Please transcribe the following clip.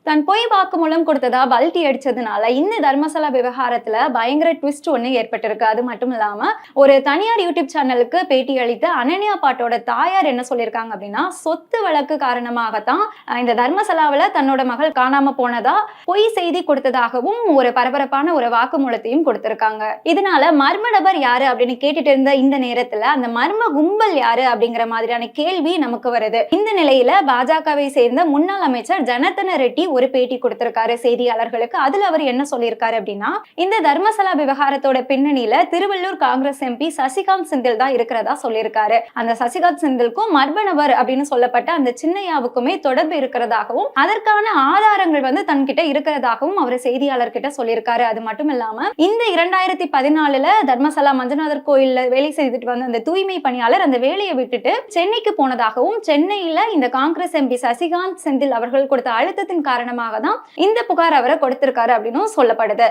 தான் பொய் வாக்குமூலம் கொடுத்ததா பல்டி அடிச்சதுனால இந்த தர்மசலா விவகாரத்துல பயங்கர ட்விஸ்ட் ஒண்ணு ஏற்பட்டிருக்கு. அது மட்டும் இல்லாம ஒரு தனியார் யூடியூப் சேனலுக்கு பேட்டி அளித்த அனன்யா பாட்டோட தாயார் என்ன சொல்லியிருக்காங்க அப்படின்னா, சொத்து வழக்கு காரணமாகத்தான் இந்த தர்மசலாவில தன்னோட மகள் காணாம போனதா பொய் செய்தி கொடுத்ததாகவும் ஒரு பரபரப்பான ஒரு வாக்குமூலத்தையும் கொடுத்திருக்காங்க. இதனால மர்ம நபர் யாரு அப்படின்னு கேட்டுட்டு இருந்த இந்த நேரத்துல அந்த மர்ம கும்பல் யாரு அப்படிங்கிற மாதிரியான கேள்வி நமக்கு வருது. இந்த நிலையில பாஜகவை சேர்ந்த முன்னாள் அமைச்சர் ஜனார்தன ரெட்டி ஒரு பேட்டி கொடுத்திருக்காரு செய்தியாளர்களுக்கு. அதுல அவர் என்ன சொல்லியிருக்காரு அப்படின்னா, இந்த தர்மசலா விவகாரத்தோட பின்னணியில திருவள்ளூர் காங்கிரஸ் எம்பி சசிகாந்த் செந்தில் தான் இருக்கிறதா சொல்லியிருக்காரு. அந்த சசிகாந்த் செந்திலுக்கும் மர்ம நபர் அப்படின்னு சொல்லப்பட்ட அந்த சின்னையாவுக்குமே தொடர்பு இருக்கிறதாகவும் அதற்கான ஆதாரங்கள் தன்கிட்ட இருக்கிறதாகவும் அவர் செய்தியாளர்கிட்ட சொல்லியிருக்காரு. அது மட்டும் இல்லாம இந்த 2014 தர்மசலா மஞ்சநாதர் கோயில்ல வேலை செய்துட்டு வந்த அந்த தூய்மை பணியாளர் அந்த வேலையை விட்டுட்டு சென்னைக்கு போனதாகவும், சென்னையில இந்த காங்கிரஸ் எம்பி சசிகாந்த் செந்தில் அவர்கள் கொடுத்த அழுத்தத்தின் காரணமாக தான் இந்த புகார் அவரை கொடுத்திருக்காரு அப்படின்னு சொல்லப்படுது.